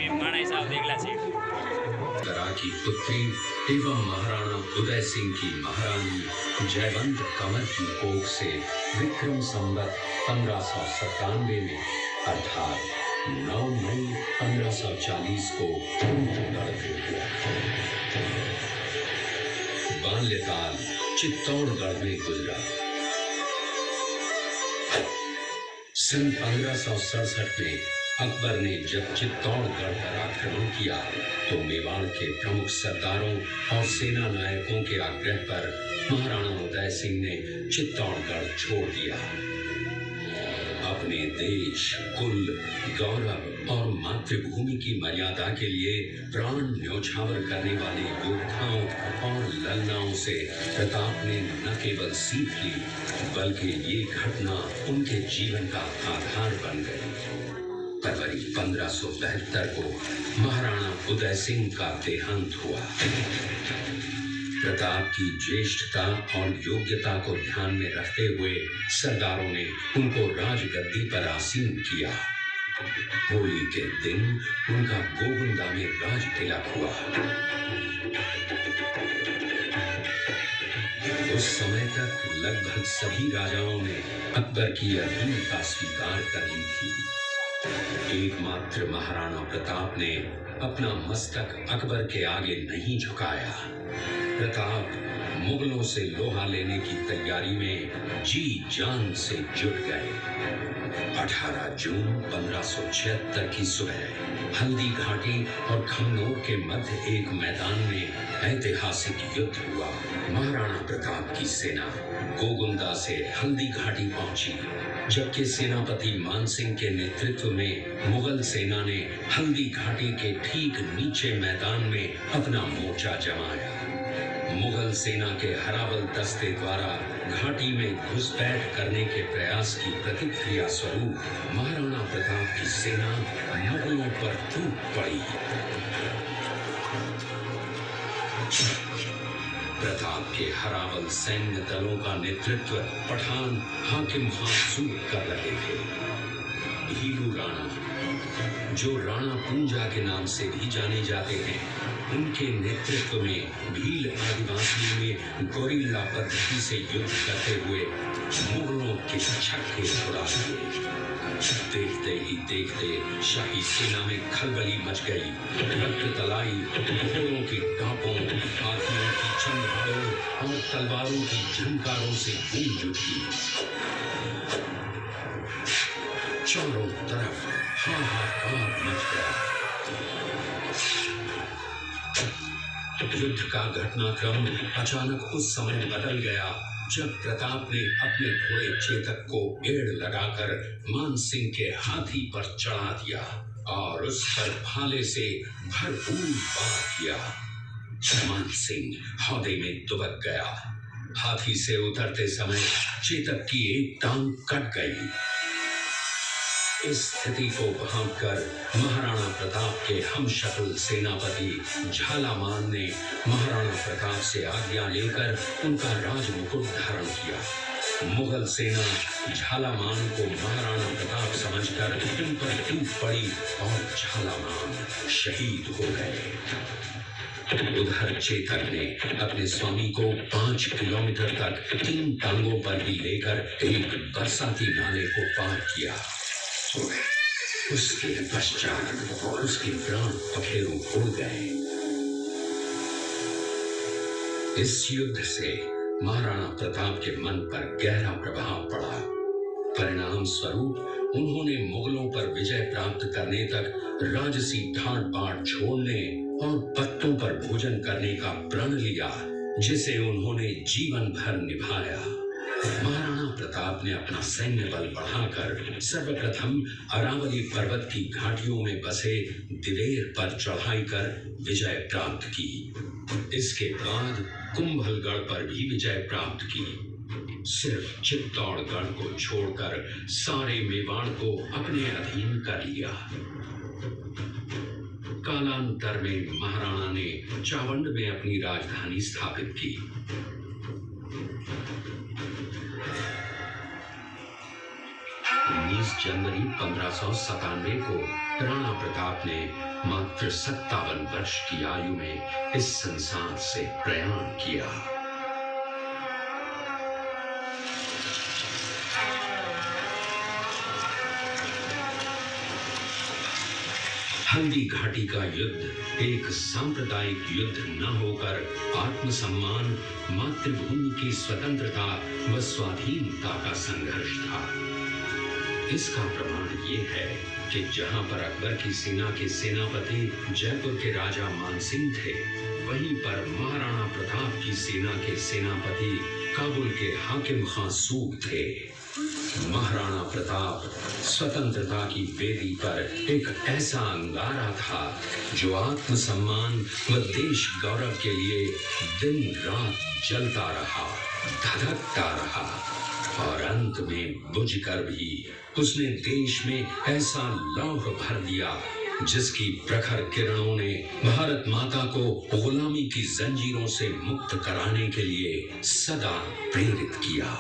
माणस साहब देखला सेठ करा की पुत्री एवं महाराणा उदय सिंह की महारानी जयवंत कंवर की कोख से विक्रम संवत 1597 में अर्थात 9 मई 1540 को कुंभलगढ़ हुआ। बाल्यकाल चित्तौड़गढ़ में गुजरा। सन 1567 में अकबर ने जब चित्तौड़गढ़ पर आक्रमण किया तो मेवाड़ के प्रमुख सरदारों और सेना नायकों के आग्रह पर महाराणा उदय सिंह ने चित्तौड़गढ़ छोड़ दिया। अपने देश, कुल, गौरव और मातृभूमि की मर्यादा के लिए प्राण न्योछावर करने वाले योद्धाओं और ललनाओं से प्रताप ने न केवल सीख ली बल्कि ये घटना उनके जीवन का आधार बन गई। फरवरी 1572 को महाराणा उदय सिंह का देहांत हुआ। प्रताप की ज्येष्ठता और योग्यता को ध्यान में रखते हुए सरदारों ने उनको राजगद्दी पर आसीन किया। होली के दिन उनका गोविंदा में राज तिलक हुआ। उस समय तक लगभग सभी राजाओं ने अकबर की अधीनता स्वीकार कर ली थी। एकमात्र महाराणा प्रताप ने अपना मस्तक अकबर के आगे नहीं झुकाया। प्रताप मुगलों से लोहा लेने की तैयारी में जी जान से जुट गए। 18 जून 1576 की सुबह हल्दी घाटी और खमनोर के मध्य एक मैदान में ऐतिहासिक युद्ध हुआ। महाराणा प्रताप की सेना गोगुंदा से हल्दी घाटी पहुंची, जबकि सेनापति मानसिंह के नेतृत्व में मुगल सेना ने हल्दी घाटी के ठीक नीचे मैदान में अपना मोर्चा जमाया। मुगल सेना के हरावल दस्ते द्वारा घाटी में घुसपैठ करने के प्रयास की प्रतिक्रिया स्वरूप महाराणा प्रताप की सेना मुगलों पर टूट पड़ी। प्रताप के हरावल सैन्य दलों का नेतृत्व पठान हाकिम खान कर रहे थे। भीलू राणा, जो राणा पूंजा के नाम से भी जाने जाते हैं, उनके नेतृत्व में भील आदिवासियों ने गोरिल्ला पद्धति से युद्ध करते हुए मुगलों के छक्के छुड़ा दिए। देखते ही देखते शाही सेना में खलबली मच गई। रक्त तलाई घोड़ों की टापों, हाथियों की चंगारों और तलवारों की झंकारों से गूंज उठी। चारों तरफ हाहाकार मच गया। युद्ध का घटनाक्रम अचानक उस समय बदल गया जब प्रताप ने अपने घोड़े चेतक को एड़ लगाकर मानसिंह के हाथी पर चढ़ा दिया और उस पर भाले से भरपूर वार किया। मानसिंह हौदे में दुबक गया। हाथी से उतरते समय चेतक की एक टांग कट गई। इस स्थिति को भांपकर महाराणा प्रताप के हमशक्ल सेनापति झालामान ने महाराणा प्रताप से आज्ञा लेकर उनका राजमुकुट धारण किया। मुगल सेना झालामान को महाराणा प्रताप समझकर उन पर टूट पड़ी और झालामान शहीद हो गए। उधर चेतक ने अपने स्वामी को 5 किलोमीटर तक 3 टांगों पर भी लेकर एक बरसाती नाले को पार किया। उसके पश्चात उसके प्राण पखेरु उड़ गए। इस युद्ध से महाराणा प्रताप के मन पर गहरा प्रभाव पड़ा। परिणाम स्वरूप उन्होंने मुगलों पर विजय प्राप्त करने तक राजसी ठाट बाट छोड़ने और पत्तों पर भोजन करने का प्रण लिया, जिसे उन्होंने जीवन भर निभाया। महाराणा प्रताप ने अपना सैन्य बल बढ़ाकर सर्वप्रथम अरावली पर्वत की घाटियों में बसे दिवेर पर चढ़ाई कर विजय प्राप्त की। इसके बाद कुंभलगढ़ पर भी विजय प्राप्त की। सिर्फ चित्तौड़गढ़ को छोड़कर सारे मेवाड़ को अपने अधीन कर लिया। कालांतर में महाराणा ने चावंड में अपनी राजधानी स्थापित की। 19 जनवरी 1597 को राणा प्रताप ने मात्र 57 वर्ष की आयु में इस संसार से प्रयाण किया। हल्दी घाटी का युद्ध एक सांप्रदायिक युद्ध न होकर आत्मसम्मान, मातृभूमि की स्वतंत्रता व स्वाधीनता का संघर्ष था। इसका प्रमाण ये है कि जहां पर अकबर की सेना के सेनापति जयपुर के राजा मानसिंह थे, वहीं पर महाराणा प्रताप की सेना के सेनापति काबुल के हाकिम खां सूब थे। महाराणा प्रताप स्वतंत्रता की वेदी पर एक ऐसा अंगारा था जो आत्मसम्मान व देश गौरव के लिए दिन रात जलता रहा, धधकता रहा और अंत में बुझकर भी उसने देश में ऐसा लौह भर दिया जिसकी प्रखर किरणों ने भारत माता को गुलामी की जंजीरों से मुक्त कराने के लिए सदा प्रेरित किया।